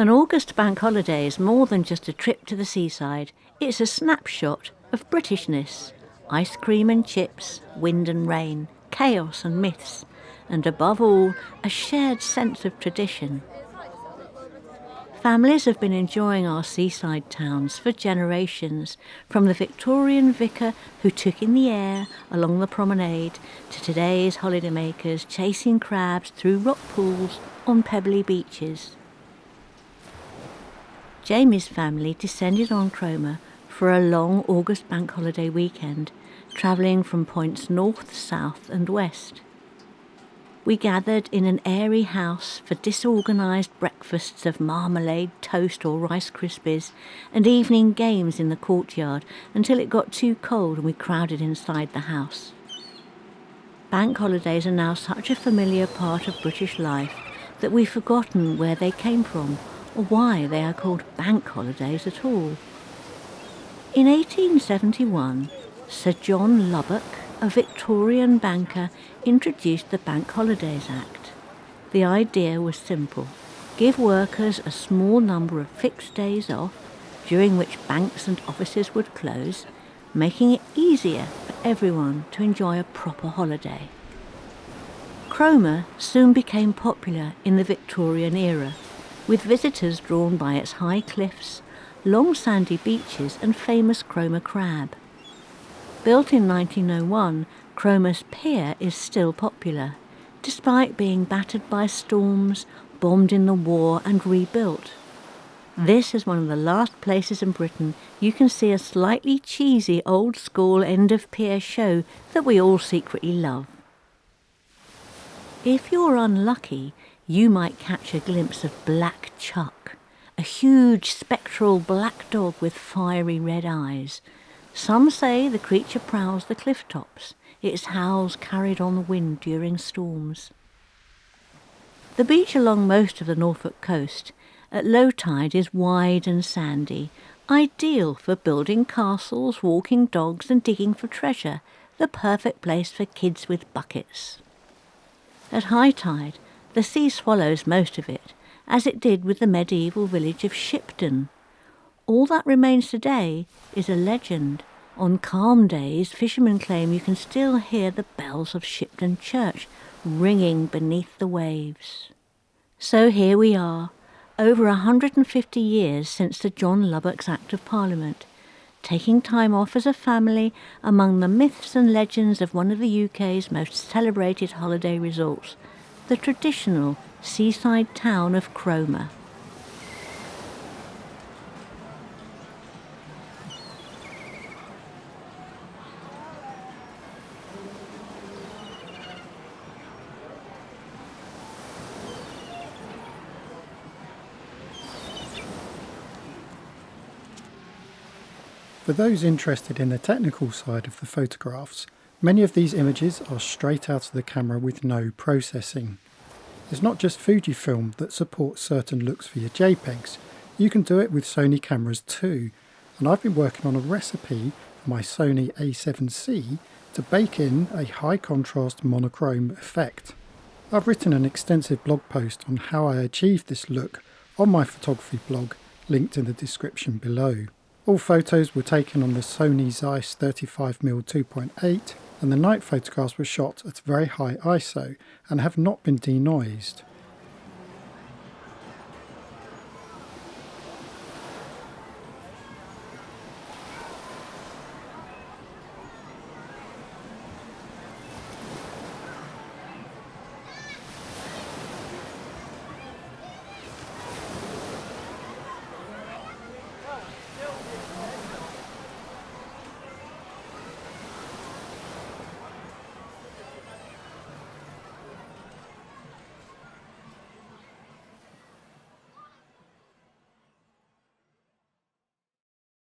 An August bank holiday is more than just a trip to the seaside. It's a snapshot of Britishness. Ice cream and chips, wind and rain, chaos and myths, and above all, a shared sense of tradition. Families have been enjoying our seaside towns for generations, from the Victorian vicar who took in the air along the promenade to today's holidaymakers chasing crabs through rock pools on pebbly beaches. Jamie's family descended on Cromer for a long August bank holiday weekend, travelling from points north, south and west. We gathered in an airy house for disorganised breakfasts of marmalade, toast or Rice Krispies, and evening games in the courtyard until it got too cold and we crowded inside the house. Bank holidays are now such a familiar part of British life that we've forgotten where they came from or why they are called bank holidays at all. In 1871, Sir John Lubbock, a Victorian banker, introduced the Bank Holidays Act. The idea was simple: give workers a small number of fixed days off, during which banks and offices would close, making it easier for everyone to enjoy a proper holiday. Cromer soon became popular in the Victorian era, with visitors drawn by its high cliffs, long sandy beaches and famous Cromer crab. Built in 1901, Cromer's pier is still popular, despite being battered by storms, bombed in the war and rebuilt. This is one of the last places in Britain you can see a slightly cheesy old-school end-of-pier show that we all secretly love. If you're unlucky, you might catch a glimpse of Black Chuck, a huge spectral black dog with fiery red eyes. Some say the creature prowls the cliff tops, its howls carried on the wind during storms. The beach along most of the Norfolk coast at low tide is wide and sandy, ideal for building castles, walking dogs and digging for treasure, the perfect place for kids with buckets. At high tide, the sea swallows most of it, as it did with the medieval village of Shipton. All that remains today is a legend. On calm days, fishermen claim you can still hear the bells of Shipton Church ringing beneath the waves. So here we are, over 150 years since Sir John Lubbock's Act of Parliament, taking time off as a family among the myths and legends of one of the UK's most celebrated holiday resorts, the traditional seaside town of Cromer. For those interested in the technical side of the photographs, many of these images are straight out of the camera with no processing. It's not just Fujifilm that supports certain looks for your JPEGs, you can do it with Sony cameras too, and I've been working on a recipe for my Sony a7C to bake in a high contrast monochrome effect. I've written an extensive blog post on how I achieved this look on my photography blog, linked in the description below. All photos were taken on the Sony Zeiss 35mm 2.8 and the night photographs were shot at very high ISO and have not been denoised.